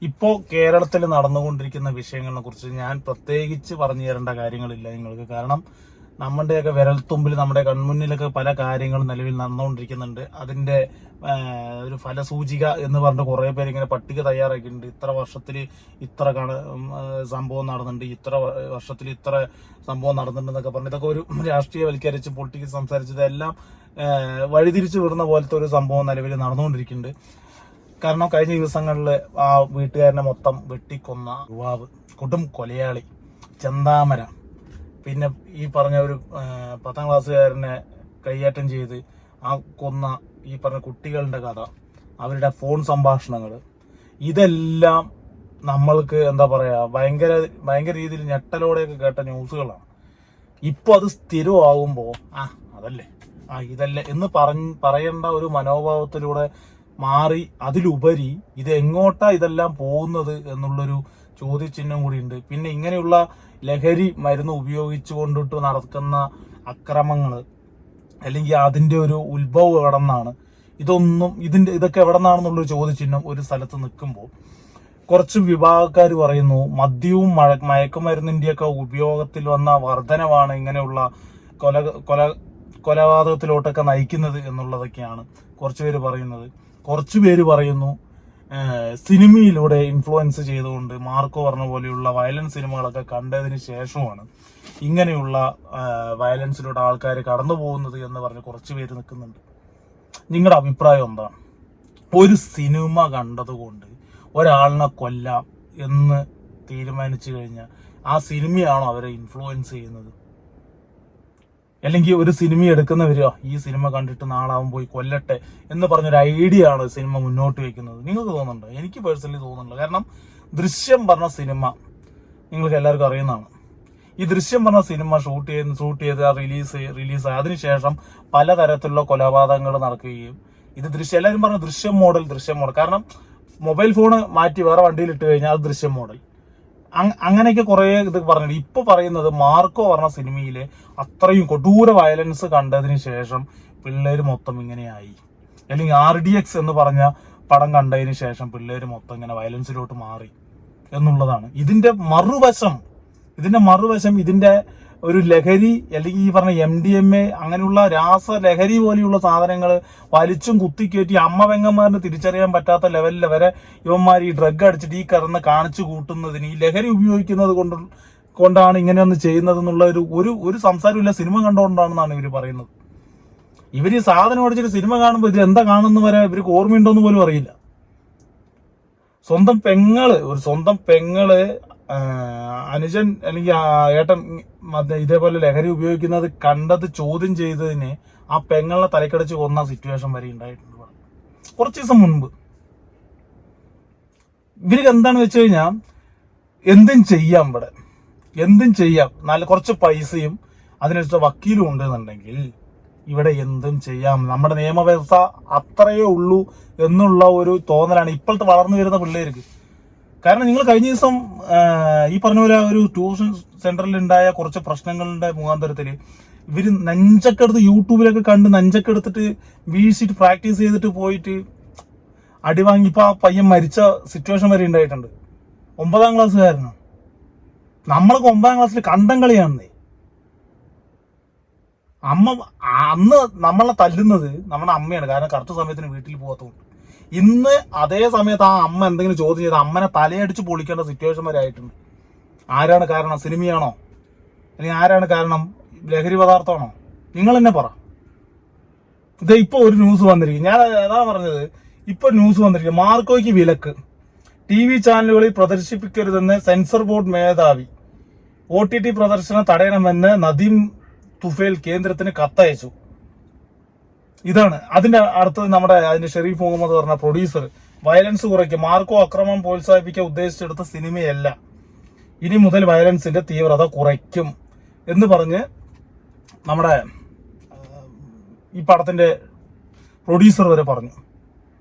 ഇപ്പോൾ കേരളത്തിൽ നടന്നുകൊണ്ടിരിക്കുന്ന വിഷയങ്ങളെ കുറിച്ച് ഞാൻ പ്രത്യേകിച്ച് പറഞ്ഞു തരേണ്ട കാര്യങ്ങളില്ല നിങ്ങൾക്ക്. കാരണം നമ്മുടെയൊക്കെ വിരൽത്തുമ്പിൽ നമ്മുടെ കൺമുന്നിലൊക്കെ പല കാര്യങ്ങളും നിലവിൽ നടന്നുകൊണ്ടിരിക്കുന്നുണ്ട്. അതിന്റെ ഒരു ഫലസൂചിക എന്ന് പറഞ്ഞിട്ട് കുറെ പേര് ഇങ്ങനെ പട്ടിക തയ്യാറാക്കിയിട്ടുണ്ട്. ഇത്ര വർഷത്തിൽ ഇത്ര സംഭവം നടന്നിട്ടുണ്ട്, ഇത്ര വർഷത്തിൽ ഇത്ര സംഭവം നടന്നിട്ടുണ്ടെന്നൊക്കെ പറഞ്ഞു ഇതൊക്കെ ഒരു രാഷ്ട്രീയവൽക്കരിച്ച് പൊളിറ്റിക്സ് സംസാരിച്ചതെല്ലാം വഴിതിരിച്ചു വിടുന്ന പോലത്തെ ഒരു സംഭവം നിലവിൽ നടന്നുകൊണ്ടിരിക്കുന്നുണ്ട്. കാരണം കഴിഞ്ഞ ദിവസങ്ങളിൽ ആ വീട്ടുകാരനെ മൊത്തം വെട്ടിക്കൊന്ന യുവാവ്, കൊടും കൊലയാളി ചെന്താമര, പിന്നെ ഈ പറഞ്ഞ ഒരു 10ാം ക്ലാസ്സുകാരനെ കൈയേറ്റം ചെയ്ത് ആ കൊന്ന ഈ പറഞ്ഞ കുട്ടികളുടെ കഥ, അവരുടെ ഫോൺ സംഭാഷണങ്ങൾ, ഇതെല്ലാം നമ്മൾക്ക് എന്താ പറയാ ഭയങ്കര രീതിയിൽ ഞെട്ടലോടെയൊക്കെ കേട്ട ന്യൂസുകളാണ്. ഇപ്പൊ അത് സ്ഥിരമാകുമ്പോ അതല്ലേ ഇതല്ലേ എന്ന് പറയേണ്ട ഒരു മനോഭാവത്തിലൂടെ മാറി അതിലുപരി ഇത് എങ്ങോട്ടാ ഇതെല്ലാം പോകുന്നത് എന്നുള്ളൊരു ചോദ്യചിഹ്നം കൂടിയുണ്ട്. പിന്നെ ഇങ്ങനെയുള്ള ലഹരി മരുന്ന് ഉപയോഗിച്ചുകൊണ്ടിട്ട് നടക്കുന്ന അക്രമങ്ങൾ അല്ലെങ്കിൽ അതിന്റെ ഒരു ഉത്ഭവം എവിടെ നിന്നാണ്, ഇതൊക്കെ എവിടെ നിന്നാണെന്നുള്ളൊരു ചോദ്യചിഹ്നം ഒരു സ്ഥലത്ത് നിൽക്കുമ്പോൾ കുറച്ച് വിഭാഗക്കാർ പറയുന്നു മദ്യവും മയക്കുമരുന്നിന്റെയൊക്കെ ഉപയോഗത്തിൽ വന്ന വർധനവാണ് ഇങ്ങനെയുള്ള കൊലപാതകത്തിലോട്ടൊക്കെ നയിക്കുന്നത് എന്നുള്ളതൊക്കെയാണ് കുറച്ചു പേര് പറയുന്നത്. കുറച്ചു പേര് പറയുന്നു സിനിമയിലൂടെ ഇൻഫ്ലുവൻസ് ചെയ്തുകൊണ്ട് മാർക്കോ പറഞ്ഞ പോലെയുള്ള വയലൻസ് സിനിമകളൊക്കെ കണ്ടതിന് ശേഷമാണ് ഇങ്ങനെയുള്ള വയലൻസിലൂടെ ആൾക്കാർ കടന്നു പോകുന്നത് എന്ന് പറഞ്ഞ് കുറച്ചു പേര് നിൽക്കുന്നുണ്ട്. നിങ്ങളുടെ അഭിപ്രായം എന്താണ്? ഒരു സിനിമ കണ്ടതുകൊണ്ട് ഒരാളിനെ കൊല്ലാം എന്ന് തീരുമാനിച്ചു കഴിഞ്ഞാൽ ആ സിനിമയാണോ അവരെ ഇൻഫ്ലുവൻസ് ചെയ്യുന്നത്? അല്ലെങ്കിൽ ഒരു സിനിമ എടുക്കുന്നവരോ ഈ സിനിമ കണ്ടിട്ട് നാളാവും പോയി കൊല്ലട്ടെ എന്ന് പറഞ്ഞൊരു ഐഡിയ ആണ് സിനിമ മുന്നോട്ട് വെക്കുന്നത്? നിങ്ങൾക്ക് തോന്നുന്നുണ്ടോ? എനിക്ക് പേഴ്സണലി തോന്നുന്നില്ല. കാരണം ദൃശ്യം പറഞ്ഞ സിനിമ നിങ്ങൾക്ക് എല്ലാവർക്കും അറിയുന്നതാണ്. ഈ ദൃശ്യം പറഞ്ഞ സിനിമ ഷൂട്ട് ചെയ്ത് റിലീസ് അതിനുശേഷം പലതരത്തിലുള്ള കൊലപാതകങ്ങൾ നടക്കുകയും ഇത് എല്ലാവരും പറഞ്ഞ ദൃശ്യം മോഡൽ. കാരണം മൊബൈൽ ഫോണ് മാറ്റി വേറെ വണ്ടിയിൽ ഇട്ട് കഴിഞ്ഞാൽ അത് ദൃശ്യം മോഡൽ. അങ്ങനെയൊക്കെ കുറെ ഇത് പറഞ്ഞിട്ട് ഇപ്പൊ പറയുന്നത് മാർക്കോ പറഞ്ഞ സിനിമയിലെ അത്രയും കൊടൂര വയലൻസ് കണ്ടതിന് ശേഷം പിള്ളേര് മൊത്തം ഇങ്ങനെയായി, അല്ലെങ്കിൽ RDX എന്ന് പറഞ്ഞ പടം കണ്ടതിന് ശേഷം പിള്ളേര് മൊത്തം ഇങ്ങനെ വയലൻസിലോട്ട് മാറി എന്നുള്ളതാണ് ഇതിന്റെ മറുവശം. ഇതിന്റെ ഒരു ലഹരി, അല്ലെങ്കിൽ ഈ പറഞ്ഞ MDMA അങ്ങനെയുള്ള രാസലഹരി പോലെയുള്ള സാധനങ്ങൾ വലിച്ചും കുത്തിക്കയറ്റി അമ്മ പെങ്ങന്മാരിന് തിരിച്ചറിയാൻ പറ്റാത്ത ലെവലിൽ വരെ ഇവന്മാർ ഈ ഡ്രഗ് അടിച്ചിട്ട് ഈ കിടന്ന് കാണിച്ചു കൂട്ടുന്നതിന് ഈ ലഹരി ഉപയോഗിക്കുന്നത് കൊണ്ടാണ് ഇങ്ങനെയൊന്ന് ചെയ്യുന്നത് എന്നുള്ള ഒരു സംസാരമില്ല. സിനിമ കണ്ടുകൊണ്ടാണെന്നാണ് ഇവർ പറയുന്നത്. ഇവർ ഈ സാധനം അടിച്ചിട്ട് സിനിമ കാണുമ്പോൾ ഇത് എന്താ കാണുന്ന വരെ ഇവർക്ക് ഓർമ്മയുണ്ടോന്ന് പോലും അറിയില്ല. സ്വന്തം പെങ്ങള് അനുജൻ അല്ലെങ്കിൽ ഏട്ടൻ ഇതേപോലെ ലഹരി ഉപയോഗിക്കുന്നത് കണ്ടത് ചോദ്യം ചെയ്തതിന് ആ പെങ്ങളെ തലക്കടിച്ച് കൊന്ന സിറ്റുവേഷൻ വരെ ഉണ്ടായിട്ടുണ്ട് കുറച്ച് ദിവസം മുൻപ്. ഇവർക്ക് എന്താണെന്ന് വെച്ച് കഴിഞ്ഞാൽ എന്തും ചെയ്യാം, നല്ല കുറച്ച് പൈസയും അതിനനുസരിച്ച് വക്കീലും ഉണ്ടെന്നുണ്ടെങ്കിൽ ഇവിടെ എന്തും ചെയ്യാം. നമ്മുടെ നിയമവ്യവസ്ഥ അത്രയേ ഉള്ളൂ എന്നുള്ള ഒരു തോന്നലാണ് ഇപ്പോഴത്തെ വളർന്നു വരുന്ന പിള്ളേർക്ക്. കാരണം നിങ്ങൾ കഴിഞ്ഞ ദിവസം ഈ പറഞ്ഞ പോലെ ഒരു ട്യൂഷൻ സെന്ററിൽ ഉണ്ടായ കുറച്ച് പ്രശ്നങ്ങളുടെ മുഖാന്തരത്തില് ഇവര് നെഞ്ചക്കെടുത്ത് യൂട്യൂബിലൊക്കെ കണ്ട് നെഞ്ചക്കെടുത്തിട്ട് വീഴ്ചിട്ട് പ്രാക്ടീസ് ചെയ്തിട്ട് പോയിട്ട് അടി വാങ്ങിപ്പോ ആ പയ്യൻ മരിച്ച സിറ്റുവേഷൻ വരെ ഉണ്ടായിട്ടുണ്ട്. 9ാം ക്ലാസ്സുകാരനാണ്. നമ്മളൊക്കെ 9ാം ക്ലാസ്സിൽ കണ്ടം കളിയാണെന്നേ. അന്ന് നമ്മളെ തല്ലുന്നത് നമ്മുടെ അമ്മയാണ്. കാരണം കറക്റ്റ് സമയത്തിന് വീട്ടിൽ പോകാത്തതുകൊണ്ട്. ഇന്ന് അതേ സമയത്ത് ആ അമ്മ എന്തെങ്കിലും ചോദ്യം ചെയ്ത് അമ്മനെ തലയടിച്ച് പൊളിക്കേണ്ട സിറ്റുവേഷൻ വരെ ആയിട്ടുണ്ട്. ആരാണ് കാരണം? സിനിമയാണോ? അല്ലെങ്കിൽ ആരാണ് കാരണം? ലഹരി പദാർത്ഥമാണോ? നിങ്ങൾ തന്നെ പറ. ഇത് ഇപ്പൊ ഒരു ന്യൂസ് വന്നിരിക്കും. ഞാൻ അതാ പറഞ്ഞത്, ഇപ്പൊ ന്യൂസ് വന്നിരിക്കും. മാർക്കോയ്ക്ക് വിലക്ക്, TV ചാനലുകളിൽ പ്രദർശിപ്പിക്കരുതെന്ന് സെൻസർ ബോർഡ് മേധാവി. OTT പ്രദർശനം തടയണമെന്ന് നദീം തുഫേൽ കേന്ദ്രത്തിന് കത്തയച്ചു. ഇതാണ് അതിന്റെ അടുത്തത്. അതിന്റെ ഷെരീഫ് മുഹമ്മദ് പറഞ്ഞ പ്രൊഡ്യൂസർ, വയലൻസ് കുറയ്ക്കും, മാർക്കോ അക്രമം പ്രോത്സാഹിപ്പിക്കാൻ ഉദ്ദേശിച്ചെടുത്ത സിനിമയല്ല, ഇനി മുതൽ വയലൻസിന്റെ തീവ്രത കുറയ്ക്കും എന്ന് പറഞ്ഞ് നമ്മുടെ ഈ പടത്തിന്റെ പ്രൊഡ്യൂസർ വരെ പറഞ്ഞു.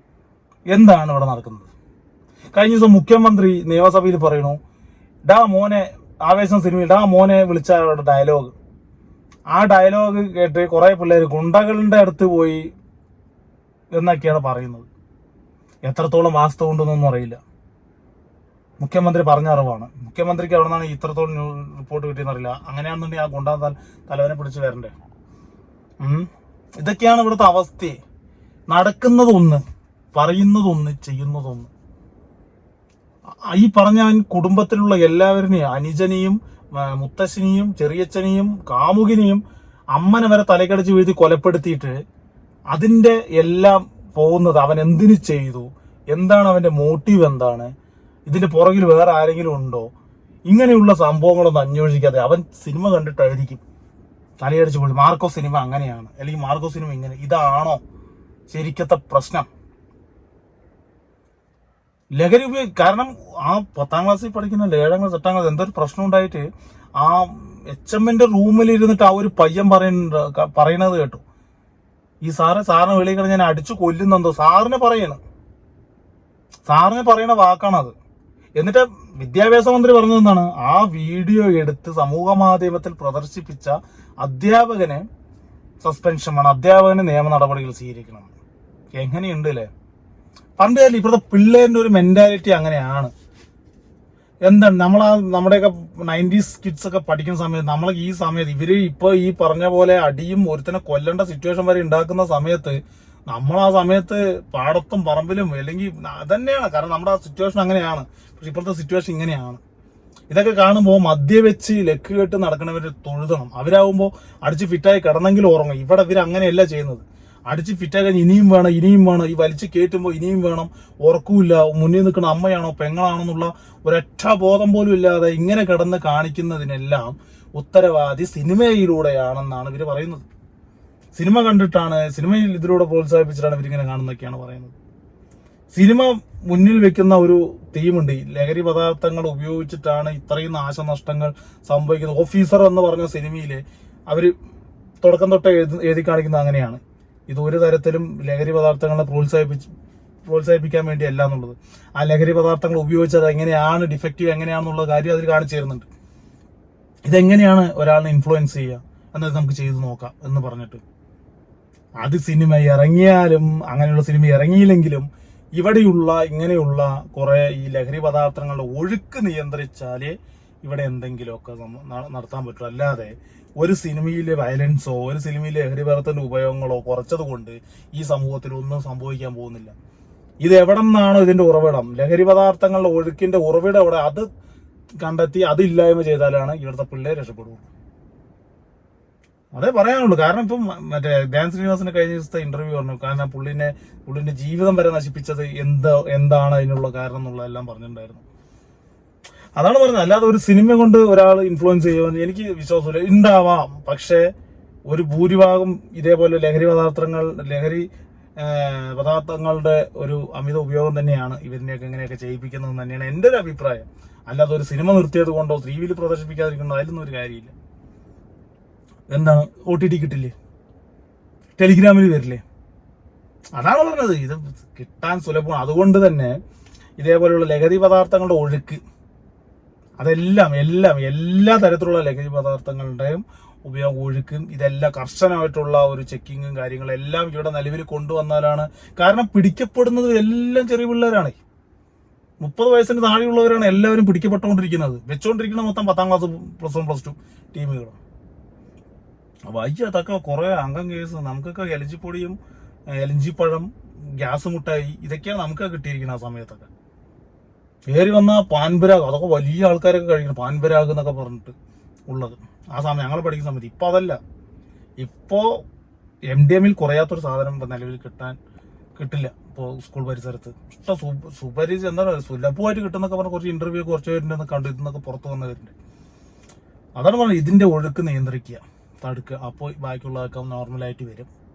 എന്താണ് ഇവിടെ നടക്കുന്നത്? കഴിഞ്ഞ ദിവസം മുഖ്യമന്ത്രി നിയമസഭയിൽ പറയണു, മോനെ ആവേശം സിനിമയിൽ മോനെ വിളിച്ച ഡയലോഗ്, ആ ഡയലോഗ് കേട്ട് കുറെ പിള്ളേർ ഗുണ്ടകളുടെ അടുത്ത് പോയി എന്നൊക്കെയാണ് പറയുന്നത്. എത്രത്തോളം വാസ്തവം ഉണ്ടെന്നൊന്നും അറിയില്ല. മുഖ്യമന്ത്രി പറഞ്ഞ അറിവാണ്. മുഖ്യമന്ത്രിക്ക് എവിടെ നിന്നാണ് ഇത്രത്തോളം റിപ്പോർട്ട് കിട്ടിയെന്നറിയില്ല. അങ്ങനെയാണെന്നുണ്ടെങ്കിൽ ആ ഗുണ്ടാ തലവനെ പിടിച്ച് വരണ്ടേ. ഇതൊക്കെയാണ് ഇവിടുത്തെ അവസ്ഥ. നടക്കുന്നതൊന്ന്, പറയുന്നതൊന്ന്, ചെയ്യുന്നതൊന്ന്. ഈ പറഞ്ഞ കുടുംബത്തിലുള്ള എല്ലാവരിനെയും, അനുജനെയും മുത്തശ്ശനെയും ചെറിയച്ഛനെയും കാമുകിനെയും അമ്മനെ വരെ തലക്കടിച്ച് വീഴ്ത്തി കൊലപ്പെടുത്തിയിട്ട് അതിന്റെ എല്ലാം പോകുന്നത് അവൻ എന്തിനു ചെയ്തു, എന്താണ് അവന്റെ മോട്ടീവ്, എന്താണ് ഇതിന്റെ പുറകിൽ വേറെ ആരെങ്കിലും ഉണ്ടോ, ഇങ്ങനെയുള്ള സംഭവങ്ങളൊന്നും അന്വേഷിക്കാതെ അവൻ സിനിമ കണ്ടിട്ടായിരിക്കും തലയടിച്ച് പോയി. മാർക്കോ സിനിമ അങ്ങനെയാണ്, അല്ലെങ്കിൽ മാർക്കോ സിനിമ ഇങ്ങനെ. ഇതാണോ ശരിക്കത്തെ പ്രശ്നം? ലഹരി കാരണം ആ 10ാം ക്ലാസ്സിൽ പഠിക്കുന്ന 7ാം ക്ലാസ് 8ാം ക്ലാസ് എന്തൊരു പ്രശ്നം ഉണ്ടായിട്ട് ആ HMന്റെ റൂമിൽ ഇരുന്നിട്ട് ആ ഒരു പയ്യൻ പറയണത് കേട്ടു. ഈ സാറിനെ വെളിയിൽ കിടന്ന് ഞാൻ അടിച്ചു കൊല്ലുന്നെന്തോ സാറിന് പറയണ വാക്കാണത്. എന്നിട്ട് വിദ്യാഭ്യാസ മന്ത്രി പറഞ്ഞതെന്താണ്, ആ വീഡിയോ എടുത്ത് സമൂഹ മാധ്യമത്തിൽ പ്രദർശിപ്പിച്ച അധ്യാപകനെ സസ്പെൻഷൻ വേണം, അധ്യാപകന് നിയമ നടപടികൾ സ്വീകരിക്കണം. എങ്ങനെയുണ്ട് അല്ലേ? പണ്ട് കാലം ഇപ്പോഴത്തെ പിള്ളേരുടെ ഒരു മെന്റാലിറ്റി അങ്ങനെയാണ്. എന്താണ് നമ്മുടെയൊക്കെ 90s കിഡ്സ് ഒക്കെ പഠിക്കുന്ന സമയത്ത് നമ്മൾ ഈ സമയത്ത് ഇവര് ഇപ്പൊ ഈ പറഞ്ഞ പോലെ അടിയും ഒരുത്തനെ കൊല്ലേണ്ട സിറ്റുവേഷൻ വരെ ഉണ്ടാക്കുന്ന സമയത്ത് നമ്മൾ ആ സമയത്ത് പാടത്തും പറമ്പിലും അല്ലെങ്കിൽ അതന്നെയാണ്. കാരണം നമ്മുടെ ആ സിറ്റുവേഷൻ അങ്ങനെയാണ്. പക്ഷെ ഇപ്പോഴത്തെ സിറ്റുവേഷൻ ഇങ്ങനെയാണ്. ഇതൊക്കെ കാണുമ്പോൾ മദ്യവെച്ച് ലക്ക് കേട്ട് നടക്കണവര് തൊഴുതണം. അവരാകുമ്പോൾ അടിച്ച് ഫിറ്റായി കിടന്നെങ്കിൽ ഉറങ്ങും. ഇവിടെ ഇവർ അങ്ങനെയല്ല ചെയ്യുന്നത്. അടിച്ച് ഫിറ്റാക്കാൻ ഇനിയും വേണം. ഈ വലിച്ച് കയറ്റുമ്പോൾ ഇനിയും വേണം. ഉറക്കൂല്ല. മുന്നിൽ നിൽക്കുന്ന അമ്മയാണോ പെങ്ങളാണെന്നുള്ള ഒരൊറ്റ ബോധം പോലും ഇല്ലാതെ ഇങ്ങനെ കിടന്ന് കാണിക്കുന്നതിനെല്ലാം ഉത്തരവാദി സിനിമയിലൂടെയാണെന്നാണ് ഇവർ പറയുന്നത്. സിനിമ കണ്ടിട്ടാണ്, സിനിമയിൽ ഇതിലൂടെ പ്രോത്സാഹിപ്പിച്ചിട്ടാണ് ഇവരിങ്ങനെ കാണുന്നതൊക്കെയാണ് പറയുന്നത്. സിനിമ മുന്നിൽ വെക്കുന്ന ഒരു തീമുണ്ട്. ലഹരി പദാർത്ഥങ്ങൾ ഉപയോഗിച്ചിട്ടാണ് ഇത്രയും നാശനഷ്ടങ്ങൾ സംഭവിക്കുന്നത്. ഓഫീസർ എന്ന് പറഞ്ഞ സിനിമയില് അവര് തുടക്കം തൊട്ട് എഴുതി കാണിക്കുന്നത് അങ്ങനെയാണ്. ഇത് ഒരു തരത്തിലും ലഹരി പദാർത്ഥങ്ങളെ പ്രോത്സാഹിപ്പിക്കാൻ വേണ്ടിയല്ല എന്നുള്ളത്. ആ ലഹരി പദാർത്ഥങ്ങൾ ഉപയോഗിച്ചത് എങ്ങനെയാണ് ഡിഫക്റ്റീവ് എങ്ങനെയാണെന്നുള്ള കാര്യം അതിൽ കാണിച്ചു തരുന്നുണ്ട്. ഇതെങ്ങനെയാണ് ഒരാളിനെ ഇൻഫ്ലുവൻസ് ചെയ്യുക എന്നത് നമുക്ക് ചെയ്തു നോക്കാം എന്ന് പറഞ്ഞിട്ട് അത് സിനിമ ഇറങ്ങിയാലും അങ്ങനെയുള്ള സിനിമ ഇറങ്ങിയില്ലെങ്കിലും ഇവിടെയുള്ള ഇങ്ങനെയുള്ള കുറെ ഈ ലഹരി പദാർത്ഥങ്ങളുടെ ഒഴുക്ക് നിയന്ത്രിച്ചാലേ ഇവിടെ എന്തെങ്കിലുമൊക്കെ നടത്താൻ പറ്റും. അല്ലാതെ ഒരു സിനിമയിലെ വയലൻസോ ഒരു സിനിമയിലെ ലഹരി പദാർത്ഥത്തിന്റെ ഉപയോഗങ്ങളോ കുറച്ചത് കൊണ്ട് ഈ സമൂഹത്തിൽ ഒന്നും സംഭവിക്കാൻ പോകുന്നില്ല. ഇത് എവിടെ നിന്നാണോ ഇതിന്റെ ഉറവിടം, ലഹരി പദാർത്ഥങ്ങളുടെ ഒഴുക്കിന്റെ ഉറവിടം എവിടെ, അത് കണ്ടെത്തി അത് ഇല്ലായ്മ ചെയ്താലാണ് ഇവിടുത്തെ പിള്ളേർ രക്ഷപ്പെടുള്ളൂ. അതേ പറയാനുള്ളൂ. കാരണം ഇപ്പം മറ്റേ ധ്യാൻ ശ്രീനിവാസിന്റെ കഴിഞ്ഞ ദിവസത്തെ ഇന്റർവ്യൂ പറഞ്ഞു. കാരണം പുള്ളിന്റെ ജീവിതം വരെ നശിപ്പിച്ചത് എന്താണ് അതിനുള്ള കാരണം എന്നുള്ളതെല്ലാം പറഞ്ഞിട്ടുണ്ടായിരുന്നു. അതാണ് പറഞ്ഞത്. അല്ലാതെ ഒരു സിനിമ കൊണ്ട് ഒരാൾ ഇൻഫ്ലുവൻസ് ചെയ്യുമെന്ന് എനിക്ക് വിശ്വാസമില്ല. ഉണ്ടാവാം, പക്ഷേ ഒരു ഭൂരിഭാഗം ഇതേപോലെ ലഹരി പദാർത്ഥങ്ങളുടെ ഒരു അമിത ഉപയോഗം തന്നെയാണ് ഇവരിനെയൊക്കെ ഇങ്ങനെയൊക്കെ ചെയ്യിപ്പിക്കുന്നത് തന്നെയാണ് എൻ്റെ ഒരു അഭിപ്രായം. അല്ലാതെ ഒരു സിനിമ നിർത്തിയത് കൊണ്ടോ ടിവിയിൽ പ്രദർശിപ്പിക്കാതിരിക്കണ്ടോ അതിലൊന്നും ഒരു കാര്യമില്ല. എന്താണ് OTT കിട്ടില്ലേ, ടെലിഗ്രാമിൽ വരില്ലേ? അതാണ് പറഞ്ഞത്. ഇത് കിട്ടാൻ സുലഭമാണ്. അതുകൊണ്ട് തന്നെ ഇതേപോലെയുള്ള ലഹരി പദാർത്ഥങ്ങളുടെ ഒഴുക്ക് അതെല്ലാം എല്ലാ തരത്തിലുള്ള ലഹരി പദാർത്ഥങ്ങളുടെയും ഉപയോഗം ഒഴുക്കും ഇതെല്ലാം കർശനമായിട്ടുള്ള ഒരു ചെക്കിങ്ങും കാര്യങ്ങളും എല്ലാം ഇവിടെ നിലവിൽ കൊണ്ടുവന്നാലാണ്. കാരണം പിടിക്കപ്പെടുന്നത് എല്ലാം ചെറിയ പിള്ളേരാണ്. 30 വയസ്സിന് താഴെയുള്ളവരാണ് എല്ലാവരും പിടിക്കപ്പെട്ടുകൊണ്ടിരിക്കുന്നത്. വെച്ചുകൊണ്ടിരിക്കുന്നത് മൊത്തം 10ാം ക്ലാസ് +1 +2 ടീമുകളും. അതൊക്കെ കുറെ അംഗം കേസ്. നമുക്കൊക്കെ എലഞ്ചിപ്പൊടിയും എലഞ്ചിപ്പഴം ഗ്യാസ് മുട്ടായി ഇതൊക്കെയാണ് നമുക്ക് കിട്ടിയിരിക്കുന്നത്. ആ സമയത്തൊക്കെ കയറി വന്ന പാൻപരാഗ്, അതൊക്കെ വലിയ ആൾക്കാരൊക്കെ കഴിക്കണം പാൻപരാഗ് എന്നൊക്കെ പറഞ്ഞിട്ട് ഉള്ളത് ആ സമയം ഞങ്ങൾ പഠിക്കുന്ന സമയത്ത്. ഇപ്പൊ അതല്ല. ഇപ്പോ MDMൽ കുറയാത്തൊരു സാധനം നിലവിൽ കിട്ടില്ല ഇപ്പോൾ സ്കൂൾ പരിസരത്ത്. സുപരിചി എന്താ പറയുക, സുലഭമായിട്ട് കിട്ടുന്നൊക്കെ പറഞ്ഞ കുറച്ച് ഇന്റർവ്യൂ കുറച്ച് പേരുണ്ടെന്ന് കണ്ടു. ഇതെന്നൊക്കെ പുറത്തു വന്നവരുണ്ട്. അതാണ് പറഞ്ഞത്. ഇതിന്റെ ഒഴുക്ക് നിയന്ത്രിക്കുക, തടുക്കുക. അപ്പോൾ ബാക്കിയുള്ളതൊക്കെ നോർമലായിട്ട് വരും.